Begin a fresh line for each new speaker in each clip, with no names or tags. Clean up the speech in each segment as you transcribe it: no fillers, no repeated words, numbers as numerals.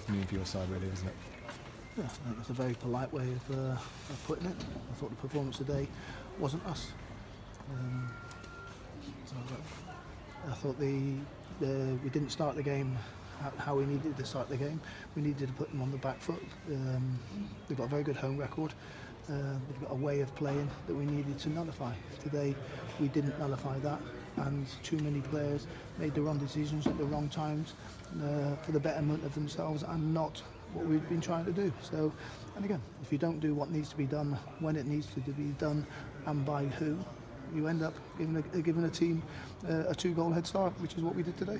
afternoon for your side, really, isn't it?
Yeah, I think that's a very polite way of putting it. I thought the performance today wasn't us. I thought we didn't start the game how we needed to start the game. We needed to put them on the back foot. They've got a very good home record. They've got a way of playing that we needed to nullify. Today we didn't nullify that, and too many players made the wrong decisions at the wrong times for the betterment of themselves and not what we've been trying to do. So, and again, if you don't do what needs to be done when it needs to be done and by who, you end up giving a team a 2-goal head start, which is what we did today.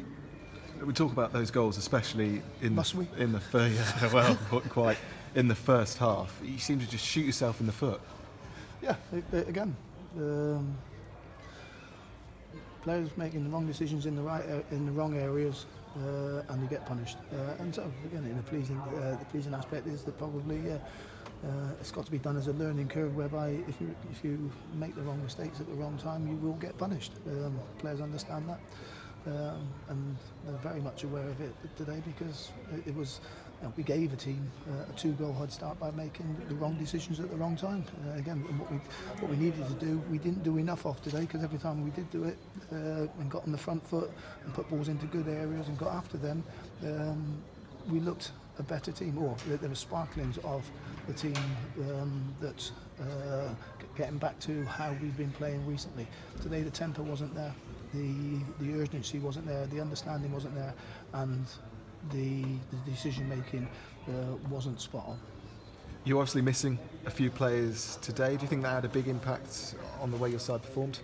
We talk about those goals, especially in
Must we?
in the well, not quite in the first half. You seem to just shoot yourself in the foot.
Yeah, again, players making the wrong decisions in the wrong areas, and you get punished. And so again, in the pleasing aspect is that probably it's got to be done as a learning curve, whereby if you make the wrong mistakes at the wrong time, you will get punished. Players understand that. And they're very much aware of it today, because it was we gave a team a 2-goal head start by making the wrong decisions at the wrong time. Again, what we needed to do, we didn't do enough of today, because every time we did do it and got on the front foot and put balls into good areas and got after them, we looked a better team, or there were sparklings of the team that's getting back to how we've been playing recently. Today the tempo wasn't there. The urgency wasn't there, the understanding wasn't there, and the decision making wasn't spot on.
You're obviously missing a few players today. Do you think that had a big impact on the way your side performed?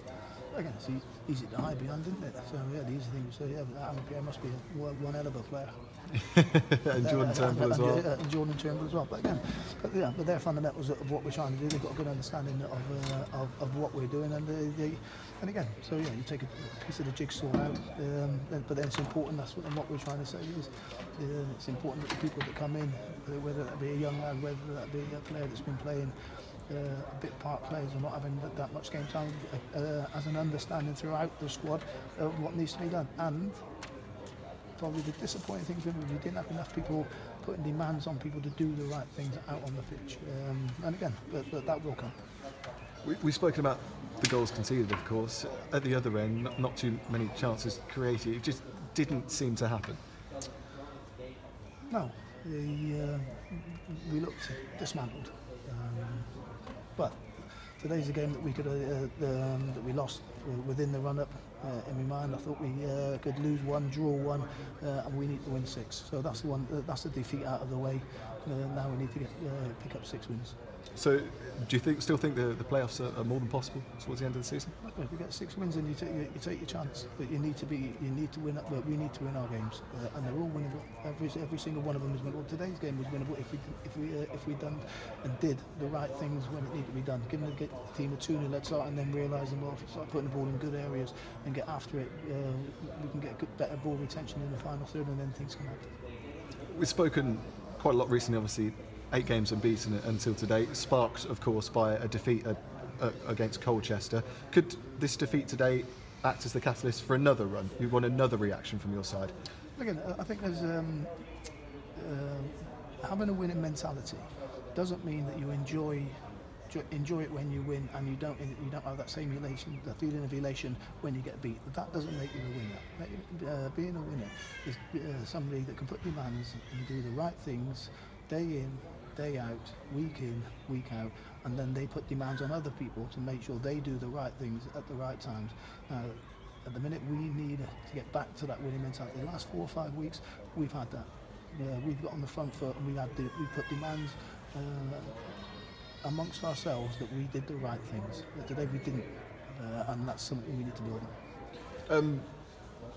Again, it's easy to hide behind, isn't it? So yeah, the easy thing to say, yeah, Alan Pierre must be one hell of a player.
And Jordan Turnbull as well.
And Jordan Turnbull as well. But again, but they're fundamentals of what we're trying to do. They've got a good understanding of what we're doing, and again, so yeah, you take a piece of the jigsaw out, but then it's important. That's what we're trying to say is it's important that the people that come in, whether that be a young lad, whether that be a player that's been playing a bit part players and not having that much game time, as an understanding throughout the squad of what needs to be done. And probably the disappointing thing for me, we didn't have enough people putting demands on people to do the right things out on the pitch. And again, but that will come.
We've spoken about the goals conceded, of course. At the other end, not too many chances created. It just didn't seem to happen.
No, we looked dismantled. But today's a game that we could that we lost within the run-up. In my mind, I thought we could lose 1, draw 1, and we need to win 6. So that's the one. That's the defeat out of the way. Now we need to pick up 6 wins.
So, do you still think the playoffs are more than possible towards the end of the season?
If you get 6 wins, then you take your chance. But you need to win. We need to win our games, and they're all winnable. Every single one of them is winnable. Today's game was winnable if we done and did the right things when it needed to be done. Giving the team a 2-0 head start, and then realising, well, if we start putting the ball in good areas and get after it, we can get better ball retention in the final third, and then things come out.
We've spoken quite a lot recently, obviously. 8 games unbeaten until today, sparked, of course, by a defeat against Colchester. Could this defeat today act as the catalyst for another run? You want another reaction from your side?
Again, I think there's having a winning mentality doesn't mean that you enjoy it when you win, and you don't have that same elation, the feeling of elation when you get beat. That doesn't make you a winner. Being a winner is somebody that can put demands and do the right things day in, day out, week in, week out, and then they put demands on other people to make sure they do the right things at the right times. At the minute, we need to get back to that winning mentality. The last 4 or 5 weeks, we've had that. We've got on the front foot, and we put demands amongst ourselves that we did the right things. Today we didn't, and that's something we need to build on.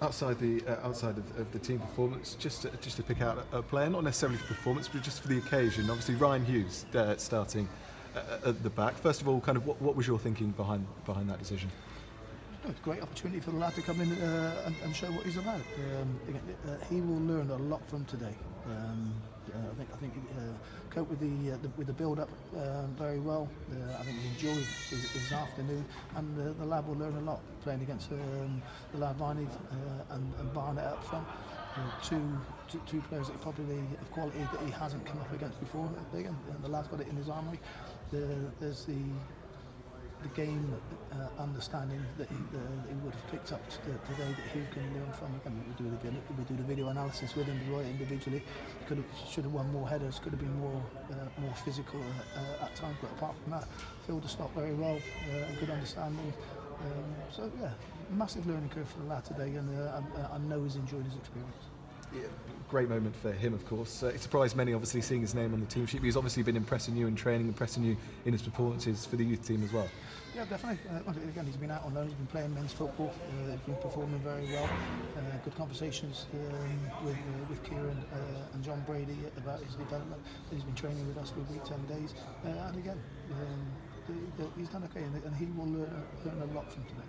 Outside of the team performance, just to pick out a player, not necessarily for performance, but just for the occasion. Obviously, Ryan Hughes starting at the back. First of all, kind of what was your thinking behind that decision?
It's a great opportunity for the lad to come in and show what he's about. He will learn a lot from today. I think he coped with the build-up very well. I think he enjoyed his afternoon, and the lad will learn a lot playing against the lad Varney and Barnett up front. two players that probably of quality that he hasn't come up against before. Again, the lad's got it in his armoury. There's the game understanding that he would have picked up today that he can learn from. Again, we do the video analysis with him right individually. Should have won more headers, could have been more physical at times, but apart from that, filled the slot very well, good understanding. So yeah, massive learning curve for the lad today, and I know he's enjoyed his experience.
Yeah, great moment for him, of course. It surprised many, obviously, seeing his name on the team sheet, but he's obviously been impressing you in training, impressing you in his performances for the youth team as well. Yeah,
definitely. Again, he's been out on loan, he's been playing men's football, he's been performing very well. Good conversations with Kieran and John Brady about his development. He's been training with us for a week, 10 days, and again, he's done okay, and he will learn a lot from today.